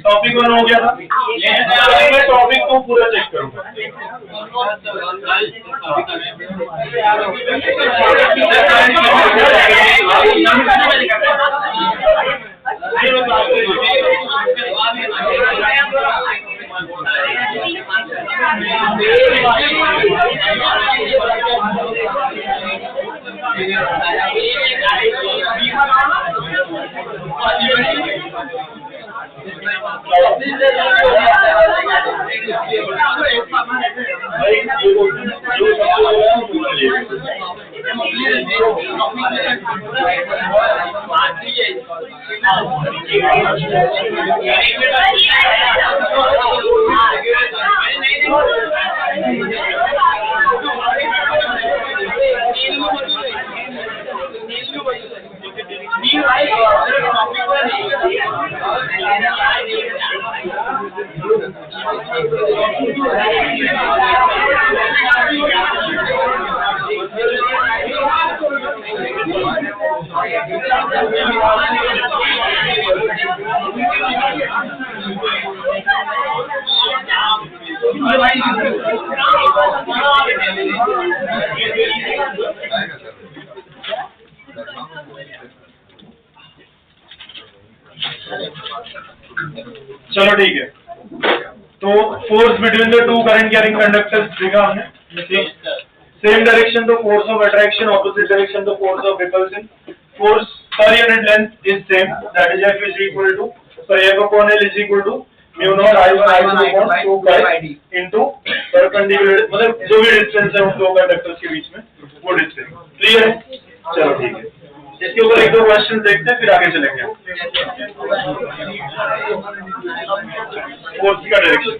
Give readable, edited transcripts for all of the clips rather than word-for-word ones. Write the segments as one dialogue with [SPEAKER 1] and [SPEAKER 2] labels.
[SPEAKER 1] Topic 1 हो गया था। मैं टॉपिक को पूरा चेक करूंगा। चलो ठीक है, तो force between the two current carrying conductors देखा हमने। Same direction the force of attraction, opposite direction the force of repulsion. Force per unit length is same, that is F is equal to, so F upon L is equal to mu naught I1 upon 2 pi into perpendicular, मतलब जो भी distance है उन दो conductors के बीच में वो distance. Clear है? चलो ठीक है, इसके ऊपर एक दो क्वेश्चन देखते हैं फिर आगे चलेंगे। फोर्स का direction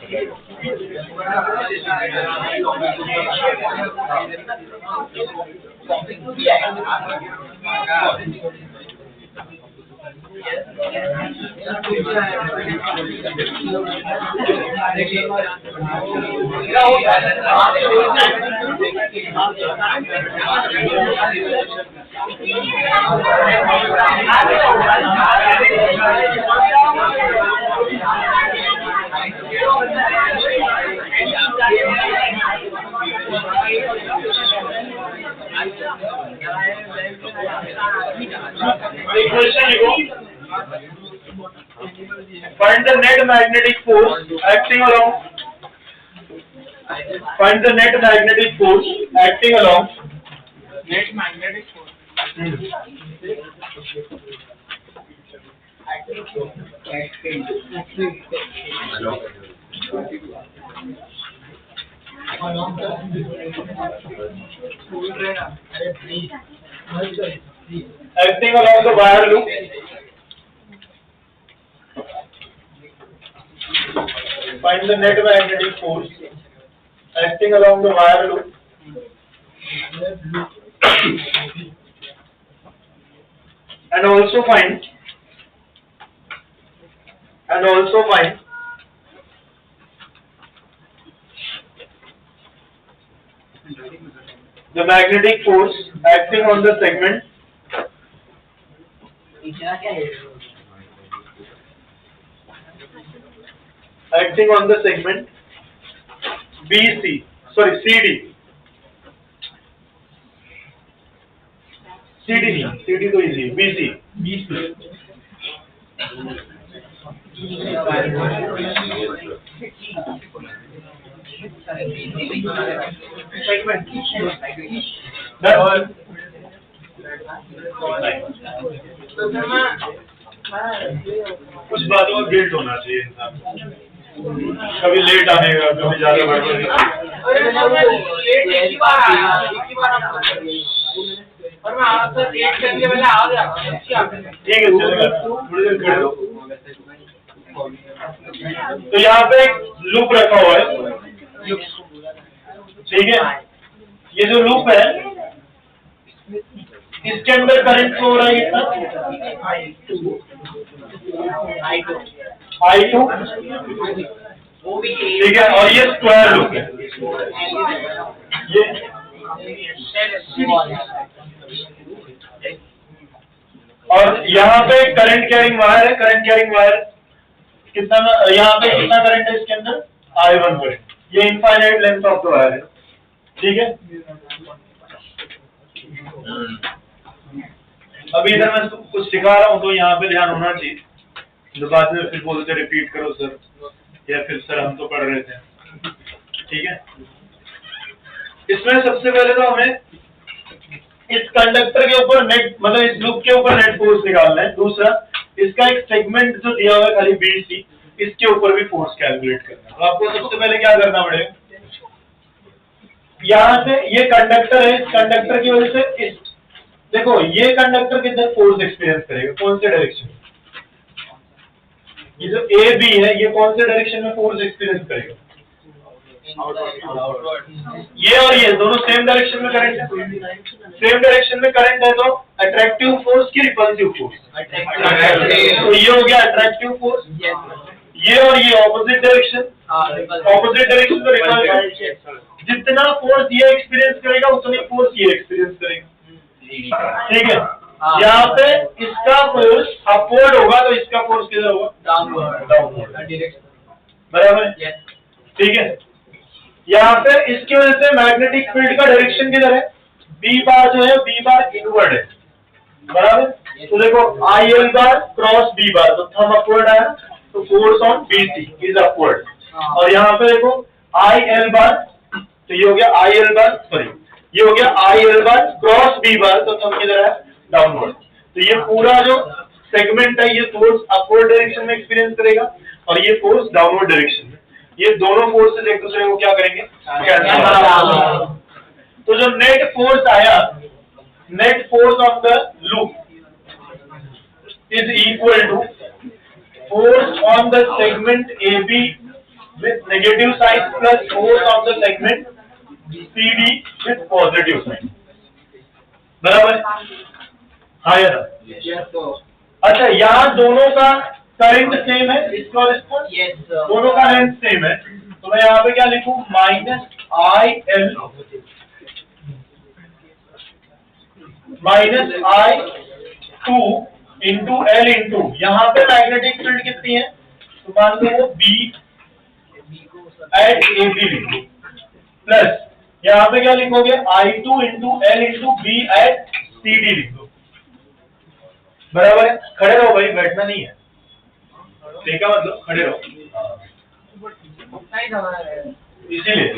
[SPEAKER 1] find the net magnetic force acting along net magnetic force acting along the wire loop find the net magnetic force acting along the wire loop and also find the magnetic force acting on the segment CD तो easy BC कुछ बातों का guilt होना चाहिए इंसान, कभी late आने का, कभी ज्यादा और मैं आपसे लेट करने वाला आ गया। ठीक है चलेगा, थोड़ी देर खड़े हो। तो यहाँ पे एक लूप रखा हुआ है, ठीक है। ये जो लूप है इसके अंदर करंट फ्लो हो रहा है कितना? I2, ठीक है। और ये स्क्वायर लूप है, ये और यहाँ पे करंट कैरिंग वायर है, करंट कैरिंग वायर कितना, यहाँ पे कितना करंट है इसके अंदर, I1 करंट, ये infinite length of the wire है, ठीक है। अभी इधर मैं कुछ सिखा रहा हूँ तो यहाँ पे ध्यान होना चाहिए, तो बाद में फिर बोलते रिपीट करो सर, या फिर सर हम तो पढ़ रहे थे, ठीक है। इसमें सबसे पहले तो हमें इस कंडक्टर के ऊपर नेट, मतलब इस लूप के ऊपर नेट फोर्स निकालना है। दूसरा, इसका एक सेगमेंट जो दिया हुआ है खाली BC, इसके ऊपर भी फोर्स कैलकुलेट करना है। तो आपको सबसे पहले क्या करना पड़ेगा, यहाँ से ये कंडक्टर है, इस कंडक्टर की वजह से इस, देखो ये कंडक्टर कितना फोर्स एक्सपीरियंस करेगा, कौन से डायरेक्शन, ये जो AB है ये कौन से डायरेक्शन में फोर्स एक्सपीरियंस करेगा, ये और ये दोनों सेम डायरेक्शन में करंट है, सेम डायरेक्शन में करंट है, तो अट्रैक्टिव फोर्स की रिपल्सिव फोर्स, तो ये हो गया अट्रैक्टिव फोर्स, ये और ये ऑपोजिट डायरेक्शन, ऑपोजिट डायरेक्शन में रिपल्सिव, जितना फोर्स ये एक्सपीरियंस करेगा उतनी फोर्स ये एक्सपीरियंस करेगा, ठीक है। यहाँ पे इसका फोर्स अपवर्ड होगा तो इसका फोर्स किधर होगा, डाउनवर्ड, बराबर, ठीक है। यहाँ पे इसकी वजह से मैग्नेटिक फील्ड का डायरेक्शन किधर है, B बार जो है, B बार इनवर्ड है, बराबर। तो देखो IL बार क्रॉस B बार, तो थंब अपवर्ड आया, तो force on BC is upward, और यहाँ पे देखो IL बार, तो ये हो गया IL बार, सॉरी ये हो गया IL बार क्रॉस B बार, तो थंब किधर है, डाउनवर्ड। तो ये पूरा जो सेगमेंट है ये फोर्स अपवर्ड डायरेक्शन में एक्सपीरियंस करेगा, और ये फोर्स डाउनवर्ड डायरेक्शन में, ये दोनों फोर्सेस एक दूसरे को क्या करेंगे, कैंसिल। तो जो नेट फोर्स आया, net force of the loop is equal to force on the segment AB with negative sign plus force on the segment CD with positive sign, बराबर, हाँ या ना। अच्छा, यहाँ दोनों का करंट सेम है, इसका और इसका, दोनों का लेंथ सेम है, तो मैं यहाँ पे क्या लिखूं, -IL -I2 into L into, यहाँ पे मैग्नेटिक फील्ड कितनी है, तो मान लो वो B एट AB लिखो, प्लस यहाँ पे क्या लिखोगे, I2 into L into B at CD लिखो, बराबर है। खड़े रहो भाई, बैठना नहीं है, ठीक है, मतलब खड़े रहो, इसीलिए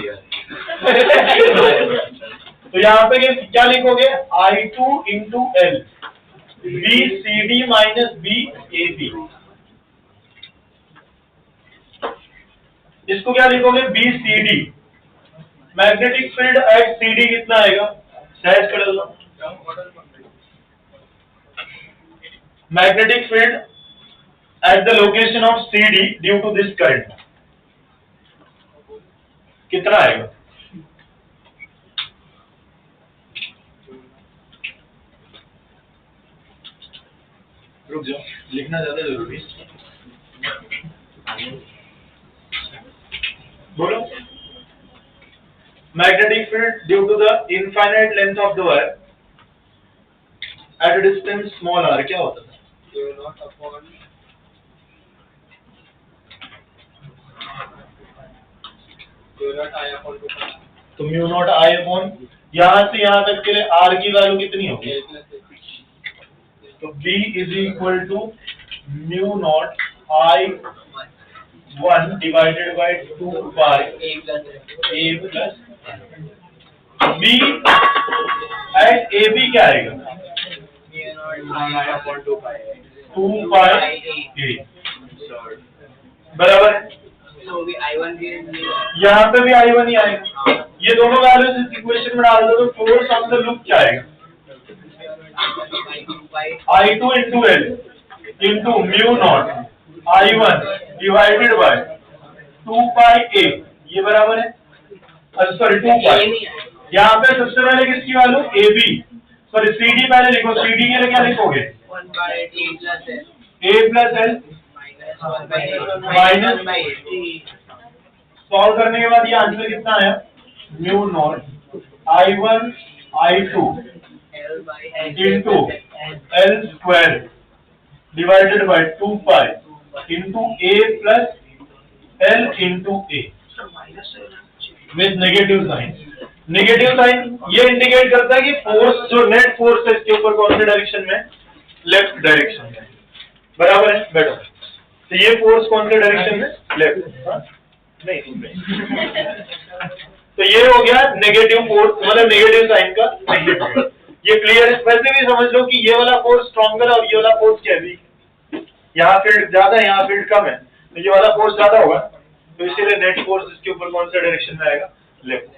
[SPEAKER 1] तो यहाँ पे क्या लिखोगे, I2 into L BCD minus BAB, इसको क्या लिखोगे, BCD, magnetic field at CD कितना आएगा, सहज कर लो, magnetic field at the location of CD due to this current कितना आएगा, रुक जाओ, लिखना ज्यादा जरूरी, बोलो। Magnetic field due to the infinite length of the wire at a distance small r क्या होता है, तो म्यू नॉट I अपॉन, यहाँ से यहाँ तक के लिए R की वैल्यू कितनी होगी, तो B is equal to mu naught I1 divided by 2 pi A plus B at AB क्या आएगा, 2 पाई A, बराबर है। यहाँ पे भी I1 ही आएगा, ये दोनों वैल्यूज इस इक्वेशन में डाल दो, तो फोर्स ऑन द लूप क्या आएगा, I2 into L into mu naught I1 divided by 2 pi A, ये बराबर है, सॉरी 2 पाई, यहाँ पे सबसे पहले किसकी वैल्यू, AB, सॉरी CD पहले लिखो, CD के लिए क्या लिखोगे, A plus L minus, solve करने के बाद ये आंसर कितना आया, mu naught I1 I2 into L square divided by 2 pi into A plus L into A with negative sign. Negative sign ये इंडिकेट करता है कि फोर्स जो नेट फोर्स है इसके ऊपर कौन सी डायरेक्शन में, लेफ्ट डायरेक्शन में, बराबर है बेटा। तो ये फोर्स कौन से डायरेक्शन में, लेफ्ट, नहीं तो ये हो गया नेगेटिव फोर्स, मतलब नेगेटिव साइन का नेगेटिव। ये क्लियर है। वैसे भी समझ लो कि ये वाला फोर्स स्ट्रॉन्गर और ये वाला फोर्स क्या है, यहाँ फील्ड ज्यादा है यहाँ फील्ड कम है, तो ये वाला फोर्स ज्यादा होगा, तो इसीलिए नेट फोर्स इसके ऊपर कौन सा डायरेक्शन में आएगा, लेफ्ट।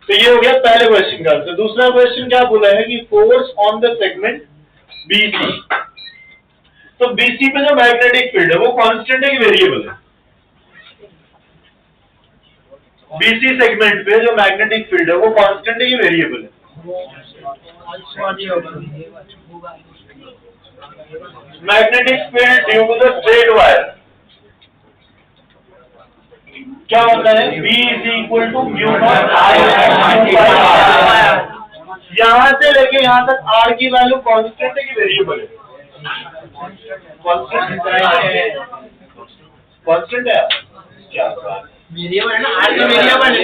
[SPEAKER 1] तो ये हो गया पहले क्वेश्चन का। तो दूसरा क्वेश्चन क्या बोला है कि force on the segment BC। तो BC पे जो मैग्नेटिक फील्ड है वो कांस्टेंट है कि वेरिएबल है? BC सेगमेंट पे जो मैग्नेटिक फील्ड है वो कांस्टेंट है कि वेरिएबल है? Magnetic field due to the straight wire क्या होता है, B is equal to mu naught I। यहां से लेके यहां तक R की वैल्यू कांस्टेंट है कि वेरिएबल है? कांस्टेंट है। क्या
[SPEAKER 2] वेरिएबल है ना, R का वेरिएबल है।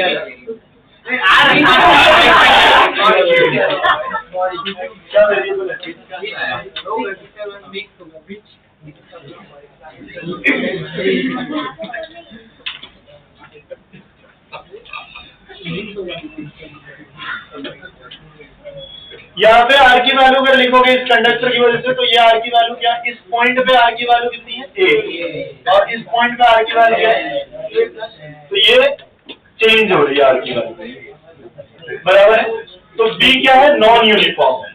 [SPEAKER 1] क्या वेरिएबल है? यहाँ पे R की वैल्यू अगर लिखोगे इस कंडक्टर की वजह से, तो ये R की वैल्यू क्या, इस पॉइंट पे R की वैल्यू कितनी है, A, और इस पॉइंट पे R की वैल्यू क्या है, तो ये चेंज हो रही है R की वैल्यू, बराबर है। तो B क्या है, नॉन यूनिफॉर्म है।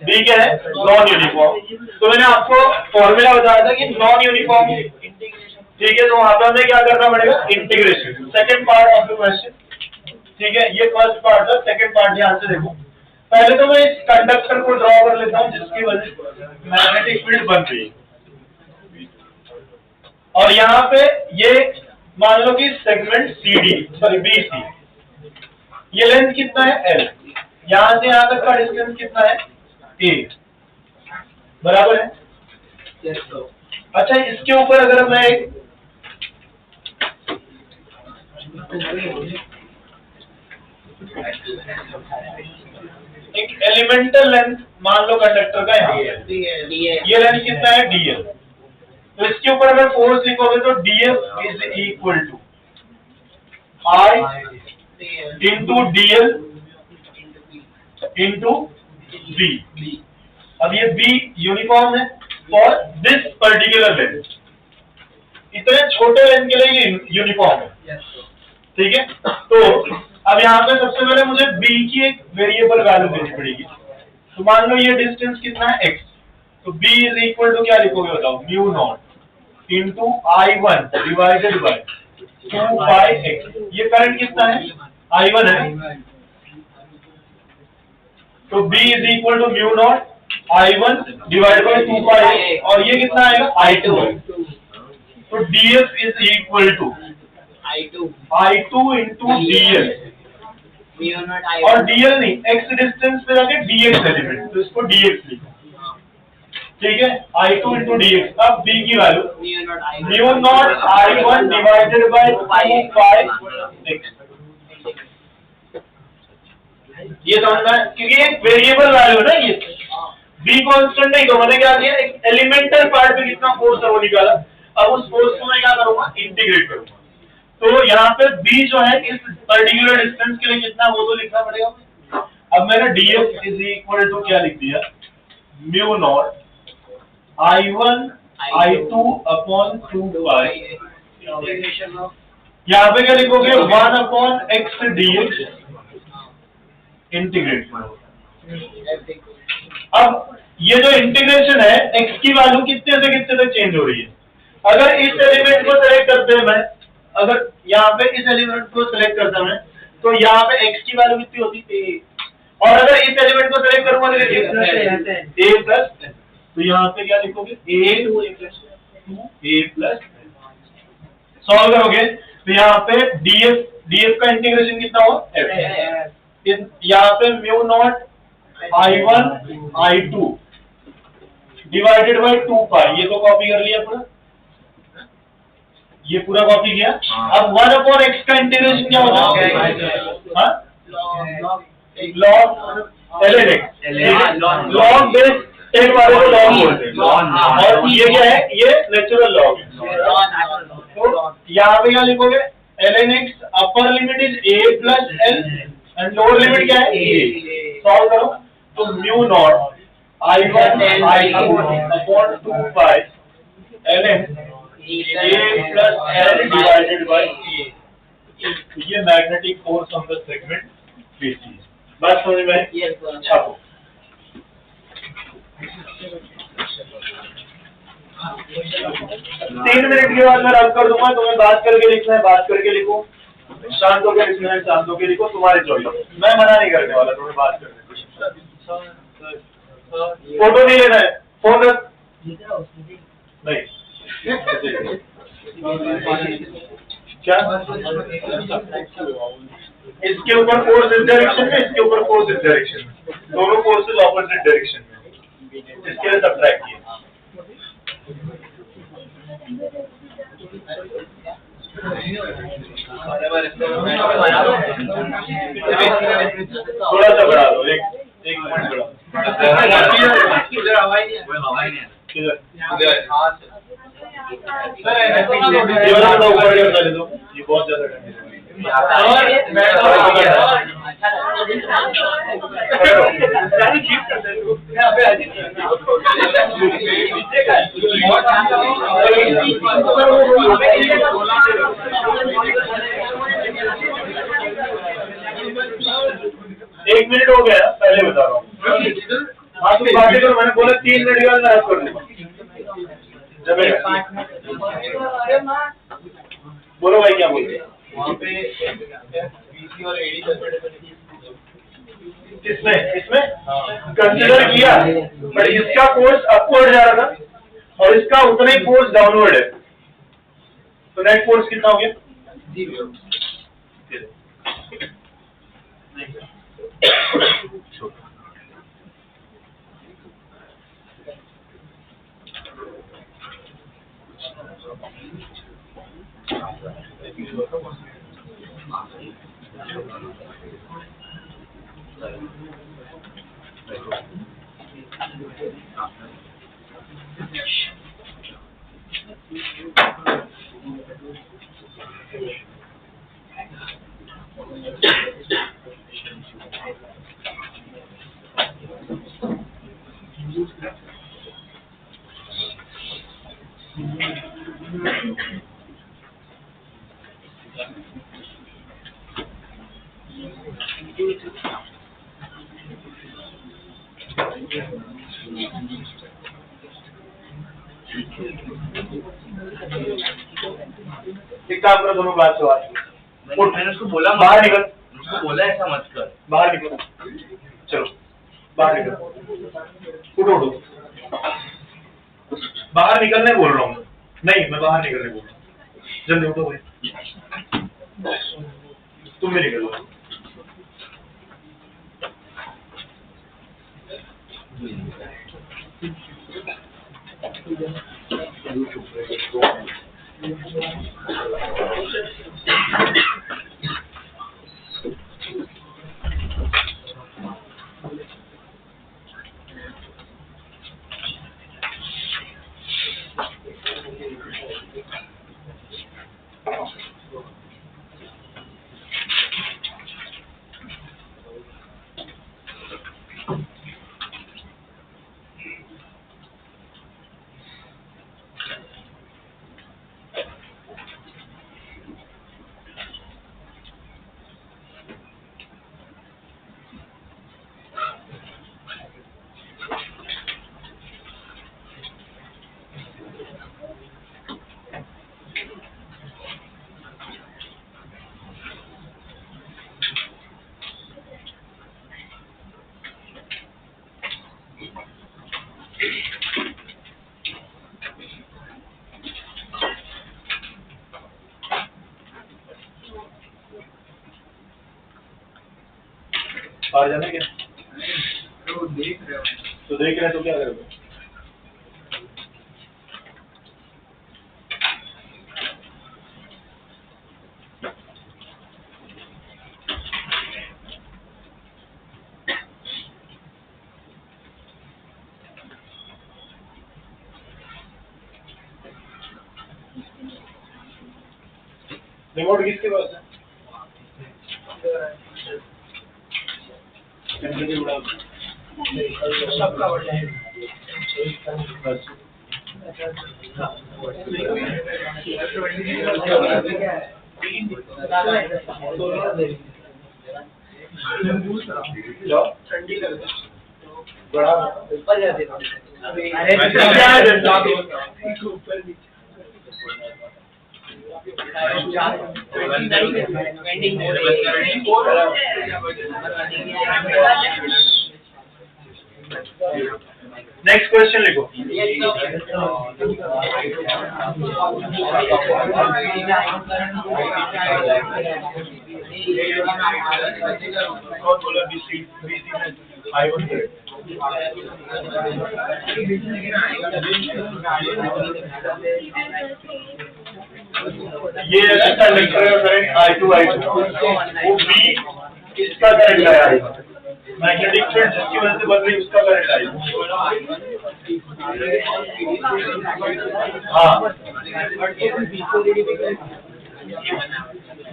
[SPEAKER 1] B क्या है, नॉन यूनिफॉर्म। तो मैंने आपको फॉर्मूला बताया था कि नॉन यूनिफॉर्म, ठीक है, तो वहां पे हमें क्या करना पड़ेगा, integration. Second part of the question, ठीक है, ये फर्स्ट पार्ट था, सेकंड पार्ट ध्यान से देखो। पहले तो मैं इस कंडक्टर को ड्रॉ कर लेता हूं जिसकी वजह से मैग्नेटिक फील्ड बन रही है, और यहाँ पे ये मान लो कि सेगमेंट BC, ये लेंथ कितना है, L, यहां से यहां तक का डिस्टेंस कितना है, A, बराबर है। अच्छा, इसके ऊपर अगर मैं एक एलिमेंटल लेंथ मान लो कंडक्टर का यहाँ ये लेंथ कितना है, DL, तो इसके ऊपर अगर फोर्स लिखोगे तो DF is equal to I into DL into B। अब ये B यूनिफॉर्म है फॉर दिस पर्टिकुलर लेंथ, इतने छोटे लेंथ के लिए यूनिफॉर्म है, ठीक है। तो अब यहाँ पे सबसे पहले मुझे B की एक वेरिएबल वैल्यू देनी पड़ेगी। तो मान लो ये डिस्टेंस कितना है, x, तो B इज इक्वल टू क्या लिखोगे बताओ, mu naught into I1 divided by 2 pi x। ये करंट कितना है, I1 है, तो B is equal to mu naught I1 divided by 2 pi, और ये कितना आएगा, I2 है। तो DF is equal to I2 into DL, और DL नहीं, x डिस्टेंस पे जाके dx एलिमेंट, तो इसको dx लिखो, ठीक है, I2 इंटू dx। अब B की value mu naught I1 divided by 2 pi x। ये समझना है क्योंकि एक वेरिएबल वैल्यू है ना, ये B कांस्टेंट नहीं, तो मैंने क्या किया, एक एलिमेंटल पार्ट पे कितना फोर्स है वो निकाला। अब उस फोर्स को मैं क्या करूंगा, इंटीग्रेट करूंगा। तो यहाँ पे B जो है इस पर्टिकुलर डिस्टेंस के लिए कितना, वो तो लिखना पड़ेगा। अब मैंने DF इज इक्वल टू क्या लिख दिया, mu naught I1 I2 upon 2 पाई, यहाँ पे क्या लिखोगे, 1 अपॉन x dx, इंटीग्रेट करो। अब ये जो इंटीग्रेशन है, x की वैल्यू कितने से कितने तक चेंज हो रही है। अगर इस एलिमेंट को सेलेक्ट करते हैं मैं, अगर यहाँ पे इस एलिमेंट को सेलेक्ट करता मैं, तो यहाँ पे x की वैल्यू कितनी होती है, और अगर इस एलिमेंट को सेलेक्ट करूंगा तो a प्लस, तो यहाँ पे क्या लिखोगे, a प्लस, सॉल्व करोगे तो यहाँ पे df का इंटीग्रेशन कितना होगा, f, यहाँ पे mu naught I1 I2 divided by 2 पाई, ये तो कॉपी कर लिया पूरा, ये पूरा कॉपी किया। अब 1/x का इंटीग्रेशन क्या होगा? हाँ, log ln x, log base 10 वाले को लॉग बोलते हैं, और ये क्या है? ये नेचुरल लॉग है। तो यहाँ पे क्या लिखोगे? ln x upper limit is a plus l and lower limit क्या है? a। सॉल्व करो तो mu naught I1 I2 upon 2 pi ln a plus l divided by a। ये magnetic force on the segment BC। बात समझ में? छापो। 3 minute के बाद मैं रब कर दूंगा, तुम्हें बात करके लिखना है, बात करके लिखो, शांत होकर लिखना है, शांत होकर लिखो, तुम्हारी चॉइस। मैं मना नहीं करने वाला तुम्हें बात करने को। फोटो नहीं लेना है, फोन रख नहीं। क्या इसके ऊपर फोर्स इस डायरेक्शन में, इसके ऊपर फोर्स इस डायरेक्शन में, दोनों फोर्सेस ऑपोजिट डायरेक्शन में, इसके लिए सब्ट्रैक्ट किए। थोड़ा सा बढ़ा दो, एक मिनट बढ़ा ये वाला थोड़ा ऊपर कर दो, ये बहुत ज्यादा एक मिनट हो गया, पहले बता रहा हूँ। हाँ तुम बातें करो, मैंने बोला 3 मिनट के बाद मैं कर लूँगा। बोलो भाई क्या बोलते? वहाँ पे BC और AD किसमें इसमें कंसिडर किया, बट इसका फोर्स अपवर्ड जा रहा था और इसका उतना ही फोर्स डाउनवर्ड है, तो नेट फोर्स कितना हो गया? 0। एक काम करो, दोनों बात से
[SPEAKER 2] मैंने उसको बोला
[SPEAKER 1] बाहर निकल,
[SPEAKER 2] उसको बोला ऐसा मत कर,
[SPEAKER 1] बाहर निकलो, चलो बाहर निकलो, उठो उठो, बाहर निकलने बोल रहा हूँ, नहीं मैं बाहर निकलने बोल रहा हूँ, जल्दी उठो भाई, तुम भी निकलो। बाहर जाना क्या? तो देख रहे हैं तो क्या करोगे? रिमोट किसके पास है?
[SPEAKER 3] सबका बढ़ जाएगा। ठंडी कर दे।
[SPEAKER 1] बड़ा
[SPEAKER 3] ऊपर जा दे। ऊपर भी।
[SPEAKER 1] नेक्स्ट क्वेश्चन लिखो। ये कंडक्टर का करंट I2 वो B इसका करंट आएगा, मैग्नेटिक फील्ड जिसकी वजह से बन रही उसका करंट आएगा। हाँ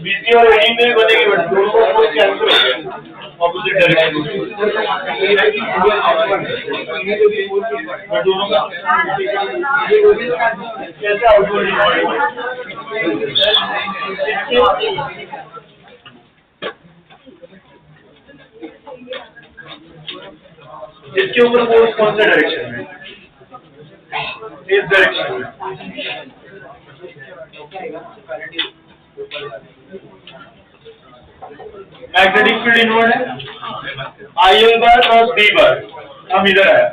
[SPEAKER 1] BC और AD में बनेगी, बट दोनों को फोर्स कैंसिल हो गया ऑपोजिट डायरेक्शन में। दोनों का कैसे आउटवर्ड इसके ऊपर फोर्स कौन से डायरेक्शन में? इस डायरेक्शन में। मैग्नेटिक फील्ड इनवर्ड है, IL बार क्रॉस B बार, हम इधर आया।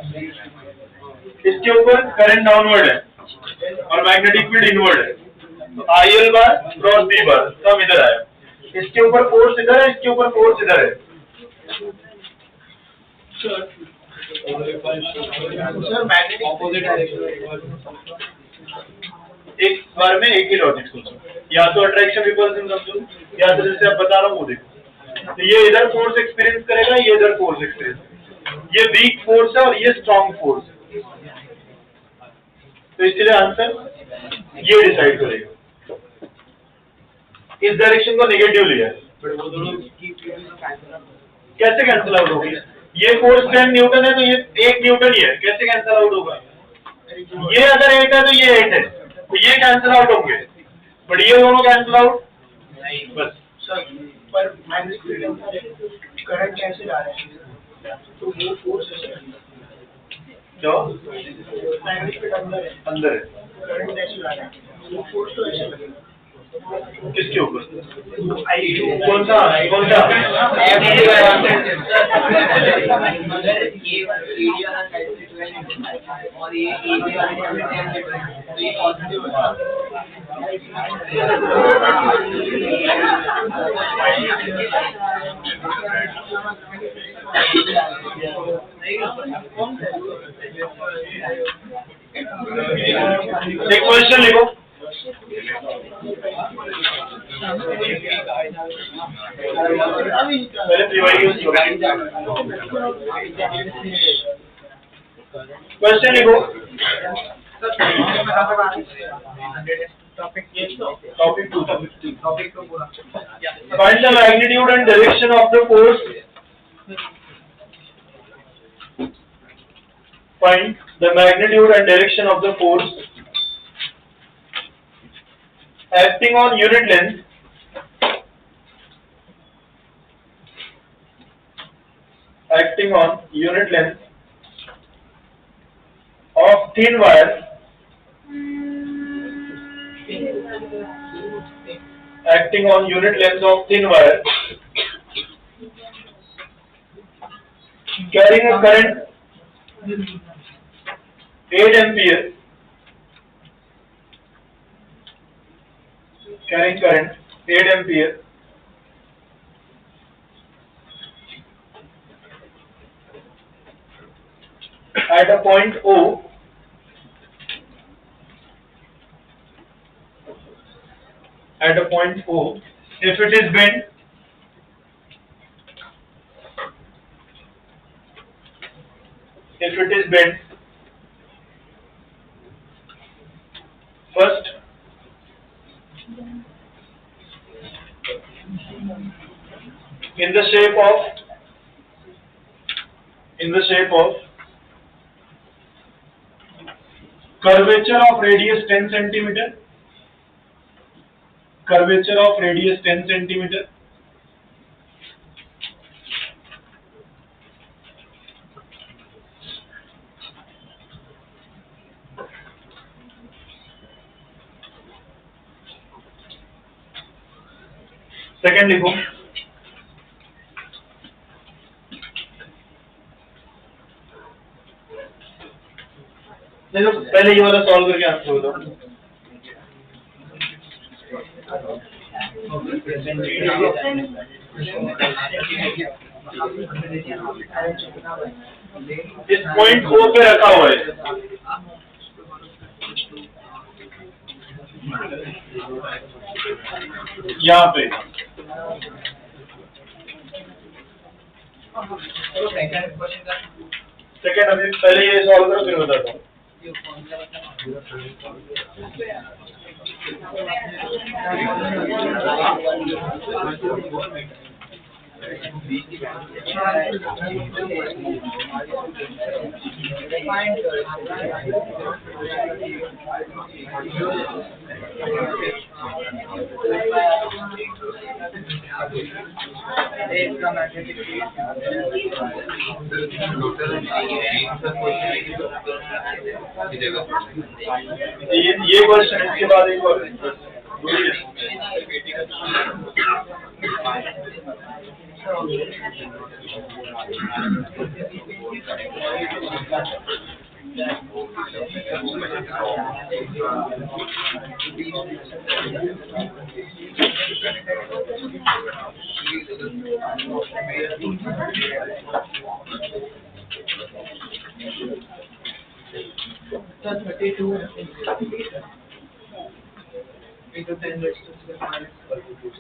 [SPEAKER 1] इसके ऊपर करंट डाउनवर्ड है और मैग्नेटिक फील्ड इनवर्ड है, तो IL बार क्रॉस B बार, तो हम इधर आया। इसके ऊपर फोर्स इधर है, इसके ऊपर फोर्स इधर है।
[SPEAKER 3] Sir magnetic opposite direction.
[SPEAKER 1] एक बार में एक ही लॉजिक सोचो, या तो अट्रैक्शन रिपल्सन समझो, या तो जैसे आप बता रहा हूँ वो देखो। तो ये इधर फोर्स एक्सपीरियंस करेगा, ये इधर फोर्स एक्सपीरियंस, ये वीक फोर्स है और ये स्ट्रॉन्ग फोर्स है, तो इसलिए आंसर ये डिसाइड करेगा। इस डायरेक्शन को नेगेटिव लिया है, कैसे कैंसिल आउट होगी? ये फोर्स 10 न्यूटन है तो ये 1 न्यूटन ही है, कैसे कैंसिल आउट होगा? ये अगर 8 है तो ये 8 है, तो ये कैंसिल आउट होंगे, बट ये दोनों कैंसिल आउट नहीं। बस
[SPEAKER 3] सर पर मैग्नेटिक फील्ड करंट कैसे आ रहा है? तो वो फोर्स ऐसे
[SPEAKER 1] जो
[SPEAKER 3] मैग्नेटिक फील्ड अंदर है, करंट कैसे आ रहा है? वो फोर्स तो ऐसे लगेगा।
[SPEAKER 1] किसके ऊपर? कौन सा कौन सा?
[SPEAKER 3] और ये पॉजिटिव
[SPEAKER 1] एक क्वेश्चन लिखो। पहले क्वेश्चन लिखो। Topic 2 find the magnitude and direction of the force. Find the magnitude and direction of the force acting on unit length of thin wire carrying a current 8 ampere, carrying current 8 ampere, at a point O, at a point O, if it is bent, first in the shape of curvature of radius 10 centimeter, curvature of radius 10 centimeter, second लिखो, देखो पहले ये वाला solve करके answer बताओ। इस point O पे रखा हुआ है, यहाँ पे सेकंड, अभी पहले ये सॉल्व करो फिर बताता हूँ। ये क्वेश्चन, इसके बाद एक और
[SPEAKER 3] So 32 into 10 raised to the minus 42.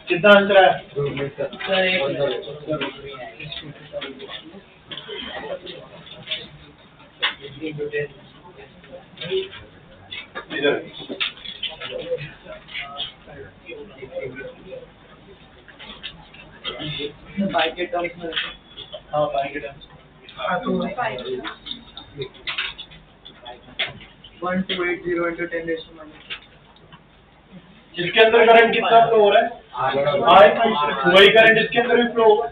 [SPEAKER 1] कितना आंसर है? इधर
[SPEAKER 3] बाई के टर्म्स में,
[SPEAKER 1] हाँ बाई के टर्म्स,
[SPEAKER 3] हाँ तो 1280 into 10 raised to minus।
[SPEAKER 1] इसके अंदर करंट कितना फ्लो हो रहा है? वही करंट इसके अंदर भी फ्लो होगा।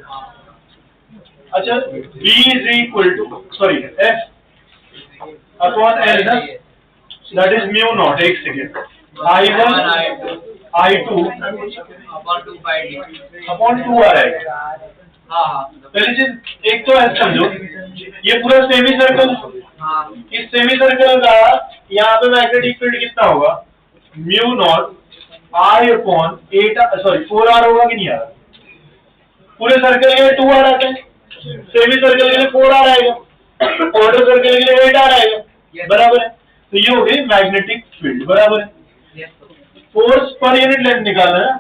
[SPEAKER 1] अच्छा, B is equal to, sorry, F upon L ना, that is mu naught, एक सेकेंड, I1 I2 upon 2 आ रहा है। पहली चीज एक तो ऐसा समझो, ये पूरा सेमी सर्कल, इस सेमी सर्कल का यहाँ पे मैग्नेटिक फील्ड कितना होगा? Mu naught I upon 4R होगा कि नहीं आ रहा? पूरे सर्कल के लिए 2R आता है, सेमी सर्कल के लिए 4R आएगा, क्वार्टर सर्कल के लिए 8R आएगा, बराबर है। तो ये हो गई मैग्नेटिक फील्ड, बराबर है। फोर्स पर यूनिट लेंथ निकालना है,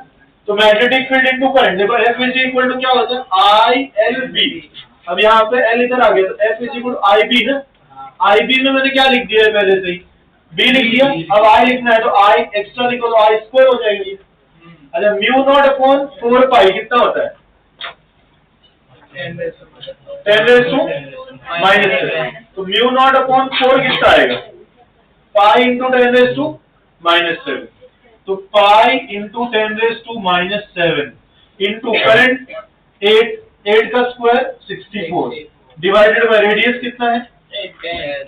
[SPEAKER 1] तो मैग्नेटिक फील्ड इनटू करंट, देखो F इज इक्वल टू क्या होता है? ILB। अब यहाँ पे L इधर आ गया, तो F is equal to IB ना। IB में मैंने क्या लिख दिया है पहले से ही? B लिख दिया। अब I लिखना है तो I एक्स्ट्रा लिखो तो I स्क्वायर हो जाएगी। अच्छा, म्यू नॉट अपॉन 4 पाई कितना होता है? 10 raised to minus 7। तो म्यू नॉट अपॉन 4 कितना आएगा? पाई इंटू 10 raised to minus 7। तो पाई into 10 raised to minus 7, into current 8 का स्क्वायर 64 डिवाइडेड बाय रेडियस कितना है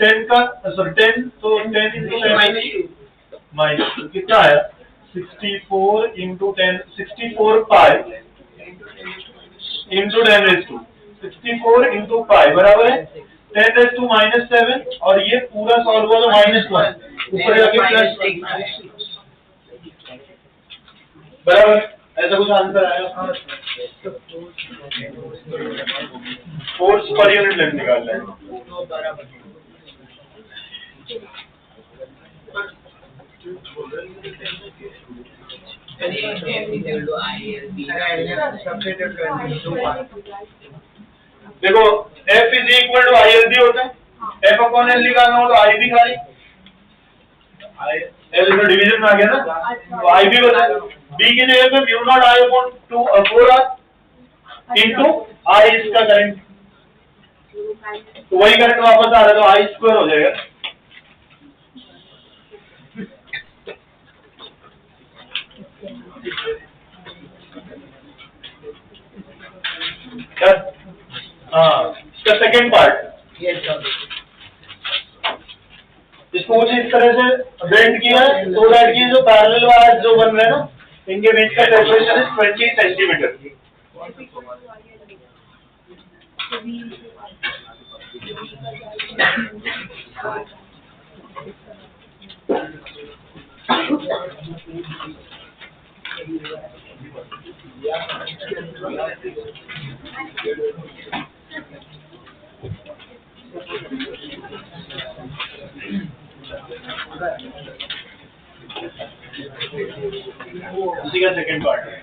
[SPEAKER 1] 10 का सॉरी 10 तो 10 इंटू 10 माइनस कितना आया 64 into 10 64 pi into 10 raise to 64 into pi बराबर है 10 रेज टू -7 और ये पूरा सॉल्व हुआ तो -1 ऊपर जाके प्लस बराबर ऐसा कुछ आंसर आया फोर्स पर यूनिट लेंथ निकालना है देखो F is equal to ILB होता है F अपॉन L निकालना हो तो I भी खाली L तो डिवीजन में आ गया ना तो I भी बता B की जगह पे mu naught I upon 4R into I इसका करंट तो वही करंट वापस आ रहा है तो I स्क्वायर हो जाएगा हाँ इसका सेकेंड पार्ट इसको मुझे इस तरह से बेंड किया है सो दैट की जो पैरेलल वायर्स जो बन रहे हैं ना इनके बीच का सेपरेशन है 20 सेंटीमीटर उसी का सेकेंड पार्ट है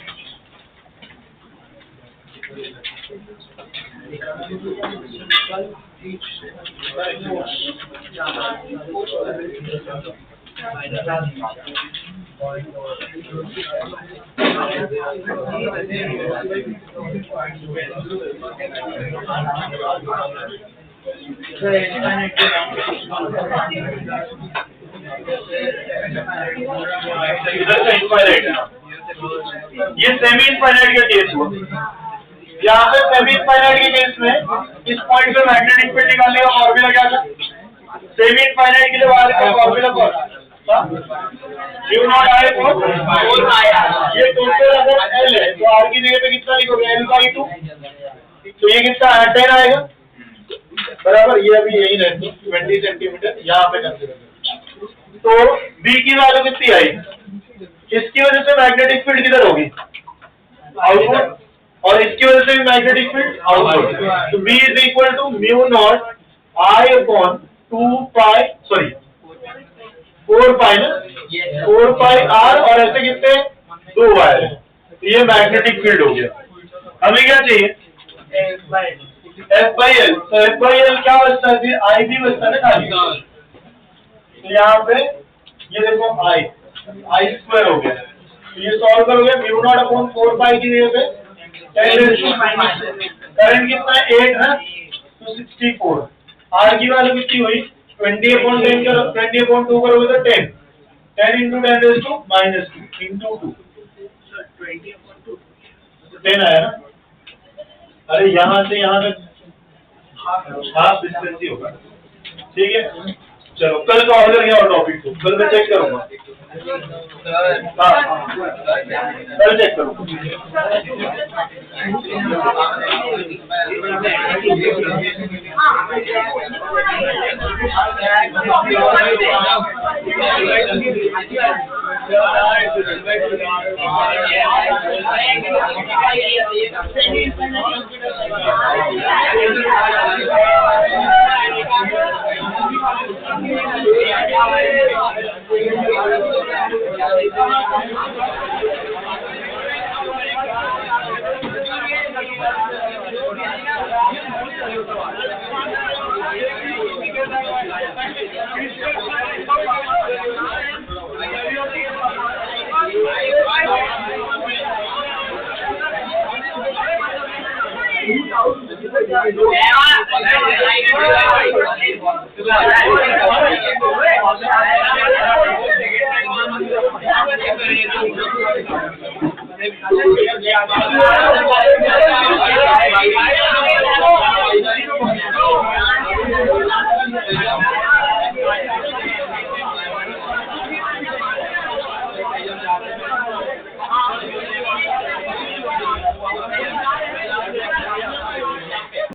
[SPEAKER 1] इधर से इनफाइनाइट ये सेमी इनफाइनाइट का केस हुआ यहाँ पे सेमी इनफाइनाइट के केस में इस पॉइंट पे मैग्नेटिक फील्ड निकालने का फॉर्मूला क्या था सेमी इनफाइनाइट के लिए वायर का फॉर्मूला क्या म्यू नॉट I अपॉन 4 ये टोटल अगर L है तो R की जगह पे कितना लिखोगे L/2 तो ये कितना 10 आएगा बराबर ये अभी यही रहती 20 सेंटीमीटर यहाँ पे कंसीडर तो B की वैल्यू कितनी आई इसकी वजह से मैग्नेटिक फील्ड किधर होगी आउटपुट और इसकी वजह से भी मैग्नेटिक फील्ड आउटपुट तो B is equal to mu naught I upon 2 pi sorry 4 pi ना 4 पाई R और ऐसे कितने 2 वायर है तो ये मैग्नेटिक फील्ड हो गया हमें क्या चाहिए F/L तो F/L क्या बचता है फिर I भी बचता है खाली तो यहाँ पे ये देखो I स्क्वायर हो गया तो ये सॉल्व करोगे म्यू नॉट अपॉन 4 पाई की जगह पे 10 करंट कितना है 8 है तो 64 R की वैल्यू कितनी हुई 20 अपॉन 10 20 अपॉन 2 करोगे तो 10 10 इंटू 10 रेज़ टू -2 इंटू 2 10 आया ना अरे यहाँ से यहाँ तक हाफ डिस्टेंस ही होगा ठीक है चलो कल का ऑर्डर किया और टॉपिक को कल मैं चेक करूंगा हाँ कल चेक
[SPEAKER 3] अच्छा